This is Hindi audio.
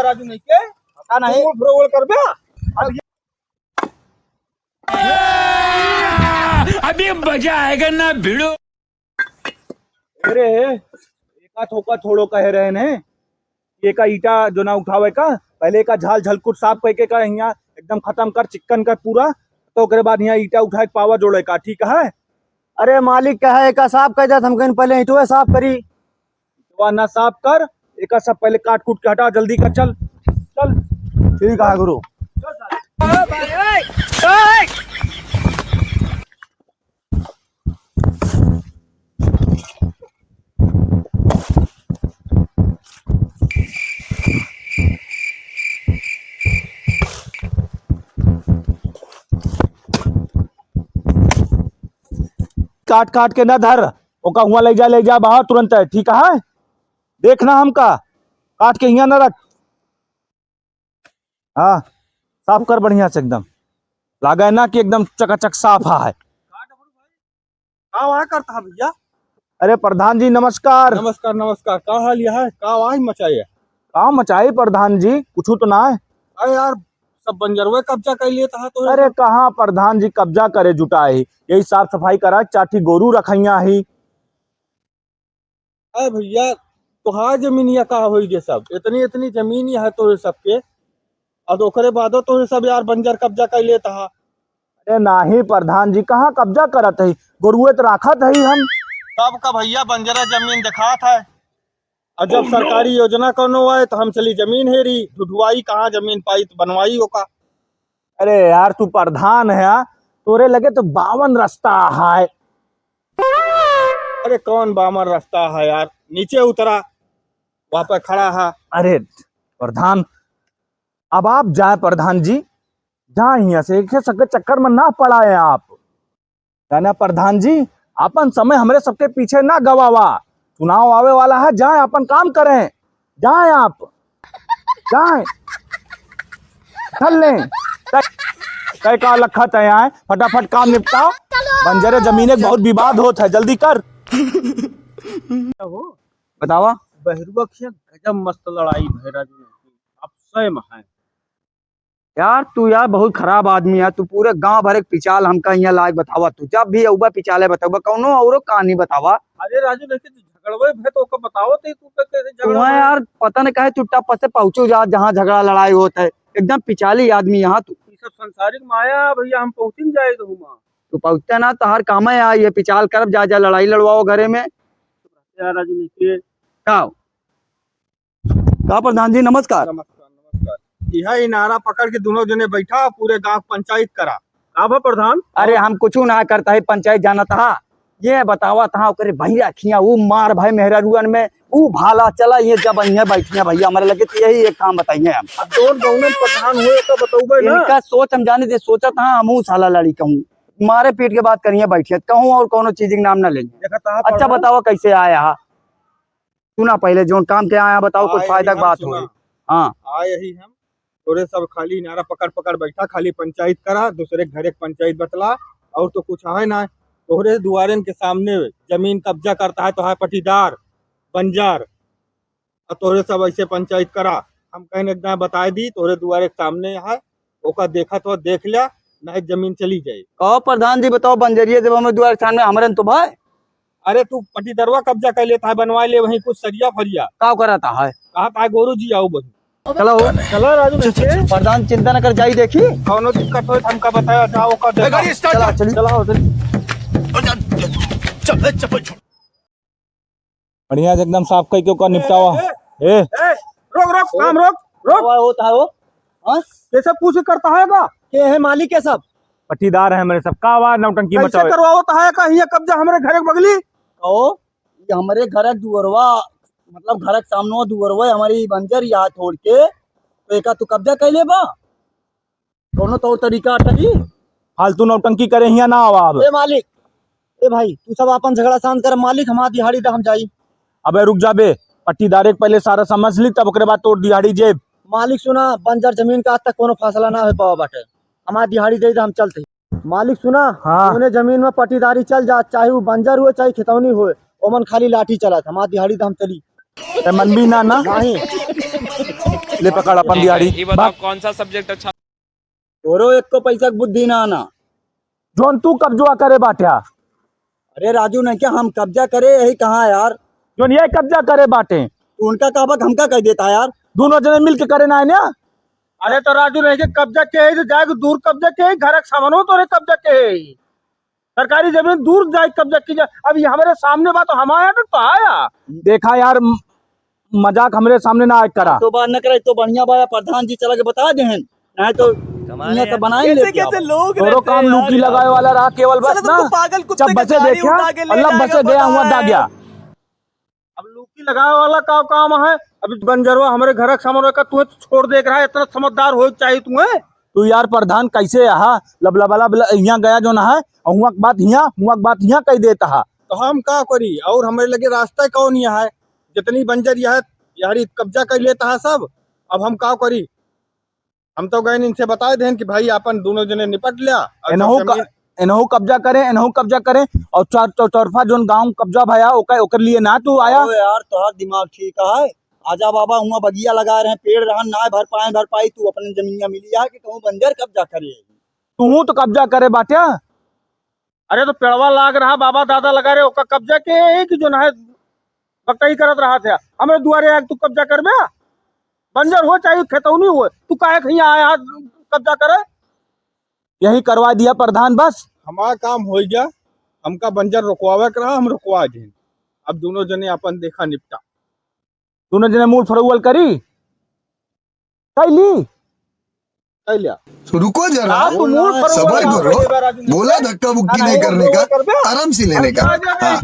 राजू नहीं के पता नहीं रोल कर बे अभी मजा आएगा ना भिड़ो। अरे एका थोका थोड़ो कह रहे ने एका ईटा जो ना उठावे का पहले का झाल झलकुट साफ करके का यहाँ एकदम खत्म कर चिकन कर पूरा तो ओकरे बाद यहाँ ईटा उठाए के पावा जोड़े का ठीक है। अरे मालिक कहे का साफ कर देत, हम कहीं पहले ईटवे साफ करी। तो ना साफ कर एका सब पहले काट कूट के हटा जल्दी कर चल चल। ठीक है गुरु। काट काट के ना धर ओका हुआ ले जा बाहर तुरंत है ठीक है। देखना हमका काट के यहाँ न रख। हाँ साफ कर बढ़िया से एकदम लागा है ना कि एकदम चकाचक साफ है। का करता है भैया? अरे प्रधान जी नमस्कार। नमस्कार नमस्कार। का हाल है? का आवाज मचाई? काम मचाई प्रधान जी कुछ तो ना है। अरे यार सब बंजरवे कब्जा कर लिए था तो। अरे कहाँ प्रधान जी कब्जा करे जुटाए ही यही साफ सफाई करा चाठी गोरू रखैया ही। अरे भैया तुहार जमीन या का हो ये सब इतनी इतनी जमीन है तो सबके और ओकरे बादो तो सब यार बंजर कब्जा कर लेता है। अरे नाही प्रधान जी कहाँ कब्जा करत है गोरुए तो राखत है हम। तब का भैया बंजरा जमीन दिखा था और जब सरकारी योजना कोनो आए तो हम चली जमीन हेरी ढुढुआई कहाँ जमीन पाई तो बनवाई होका। अरे यार तू प्रधान है तोरे लगे तो 52 रास्ता है। अरे कौन बामर रास्ता है यार नीचे उतरा वहां पर खड़ा है। अरे प्रधान अब आप जाए प्रधान जी जाए यहाँ से एक सबके चक्कर में ना पड़ाए आप ना प्रधान जी। अपन समय हमारे सबके पीछे ना गवावा चुनाव आवे वाला है जाए अपन काम करें जाए आप जाए चल लें कई का लखत है यहाँ फटाफट काम निपटाओ बंजरे जमीने बहुत विवाद होता है जल्दी कर। बतावा बहरुआ खिया गजब मस्त लड़ाई भैरा जी अब सही है यार तू यार बहुत खराब आदमी है तू पूरे गांव भर एक पिचाल हमका यहाँ लायक बतावा तू जब भी अउबा पिचाले बतावा कौनो औरो कहानी बतावा। अरे राजू देखे झगड़वे भे तो ओका बताओ तो तू कैसे तू झगड़ा यार पता नहीं कहे चुट्टा पस से पहुंचो जा जहाँ झगड़ा लड़ाई होता है एकदम पिचाली आदमी यहाँ तू। ये सब संसारिक माया भैया हम पहुंच जाए तो हुआ तू पहुंचते ना तो हर काम है ये पिचाल कर जा जा लड़ाई लड़वाओ घरे में। यार राजू देखिए का प्रधान जी नमस्कार। नमस्कार नमस्कार। यह नारा पकड़ के दोनों जने बैठा पूरे गांव पंचायत करा का प्रधान। अरे हम कुछ ना करता है पंचायत जाना था ये बतावा था ओकरे भैया खिया वो मार भाई मेहरा रुअन में वो भाला चला ये जब यहाँ बैठिया भैया हमारे लगे तो यही एक काम बताइए हम। अब दोन गवर्नमेंट प्रधान हुए तो बताओगे ना। इनका सोच हम जाने दे सोचा था हम साला लड़ी कहूँ मारे पीट के बात करिए बैठिए कहूँ और कोनो चीज के नाम ना लेंगे। अच्छा बताओ कैसे आया सुना पहले जो काम के आया बताओ कुछ फायदा की बात हो। हाँ आए ही हम थोड़े सब खाली नारा पकड़ पकड़ बैठा खाली पंचायत करा दूसरे घर एक पंचायत बतला और तो कुछ है ना तोहरे दुआरे के सामने जमीन कब्जा करता है तो है पटीदार बंजार और तोहरे सब ऐसे पंचायत करा हम कहीं एकदम बता दी तोहरे दुआरे के सामने है ओका देखा तो देख लिया नहीं जमीन चली जाए। कहो प्रधान जी बताओ बंजरिया जब हमें द्वार सामने हमारे तो भाई। अरे तू पटीदरवा कब्जा कर लेता है बनवा ले वहीं कुछ सरिया फरिया का कराता है कहा था गोरू जी आओ बही चलो चलो राजू प्रधान चिंता न कर जाई देखी कौनो दिक्कत हो हमका बताया जाओ का चला चलो बढ़िया से एकदम साफ करके ओका निपटावा। ए रोक रोक काम रोक रोक होता है वो कैसे पूछ करता है का के है मालिक है सब पट्टीदार है मेरे सब का आवाज नौटंकी कैसे मचावे। करवाओ तो है का ये कब्जा हमारे घर के बगली कहो ये हमारे घर दुअरवा मतलब घर के सामने दुअरवा हमारी बंजर यहाँ छोड़ के तो एका तू कब्जा कर ले बा दोनों तो तरीका अटकी फालतू नौटंकी करे यहाँ ना आवाब। ए मालिक ए भाई तू सब अपन झगड़ा शांत कर मालिक हमारी दिहाड़ी हम जाई। अबे रुक जा बे पट्टीदारे के पहले सारा समझ ली तब ओकरे बाद तोड़ दिहाड़ी जेब। मालिक सुना बंजर जमीन का आज तक कोनो फैसला ना हो पावा बाटे हमारी दिहाड़ी दे हम चलते। मालिक सुना हाँ। उन्हें जमीन में पट्टीदारी चल जा चाहे वो बंजर हुए चाहे खितौनी हुए ओमन खाली लाठी चला हमारी दिहाड़ी हम चली मन भी ना नहीं। ले पकड़ अपन दिहाड़ी ये बताओ कौन सा सब्जेक्ट अच्छा तोरो एक को पैसा के बुद्धि ना आना। जोन तू कब्जा करे बाटिया, अरे राजू नहीं क्या हम कब्जा करे यही कहाँ यार, जोन ये कब्जा करे बाटे तू उनका कहा हमका कह देता यार। दोनों जने मिल के करे ना है ना। अरे तो राजू रह के कब्जा के है तो जाके दूर कब्जा के है, घर के सामानो तो कब्जा के है, सरकारी जमीन दूर जाए कब्जा की जाए। अब ये हमारे सामने बात हम आया तो आया। देखा यार मजाक हमरे सामने ना आए करा। तो बात न करे तो बढ़िया बात प्रधान जी चला के बता दे नहीं तो यहाँ तो बनाए कैसे लोग दोनों काम लूकी लगाए वाला रहा केवल बस ना। पागल कुत्ते जब का बसे गाड़ी देखा उठा के ले अल्लाह बसे जाएगा, गया हुआ पता दा है। गया। अब लूकी लगाए वाला का काम है। अभी बंजरवा हमारे घर के सामने का तू छोड़ देख रहा है, इतना समझदार हो चाहिए तुम्हें। तू यार प्रधान कैसे यहाँ लबला यहाँ गया जो ना है हुआ के बात यहाँ कह देता है। तो हम का करी और हमारे लगे रास्ता कौन यहाँ है, जितनी बंजर यह यारी कब्जा कर लेता है सब। अब हम का करी, हम तो गए इनसे बता दें कि भाई अपन दोनों जने निपट लिया। और सब इनहू कब्जा करें और चौतरफा जोन गांव कब्जा भया ओकर लिए ना तू आया। यार तोहर दिमाग ठीक है, आजा बाबा हुआ बगिया लगा रहे हैं, पेड़ रहन ना भर पाई तू अपने जमीनिया मिली है कि कहूँ बंजर कब्जा करे। तू तो कब्जा करे बाटिया। अरे तो पेड़वा लाग रहा, बाबा दादा लगा रहे, ओका कब्जा के है कि जो ना है बकई करत रहा था। हमें दुआरे आग तू कब्जा कर बे, बंजर हो चाहे खेतौनी हो, तू काहे कहीं आया कब्जा करे। यही करवा दिया प्रधान बस। हमारा काम हो गया, हमका बंजर रुकवावे के रहा, हम रुकवा दें। अब दोनों जने अपन देखा निपटा। दोनों जने मूल फरुवल करी कैली कह लिया। रुको जरा, हाँ, तू मूल फरुवल सबर करा, करो। पहली बार आदमी बोला धक्का बुक्की नहीं करने का, आराम से लेने का। हाँ।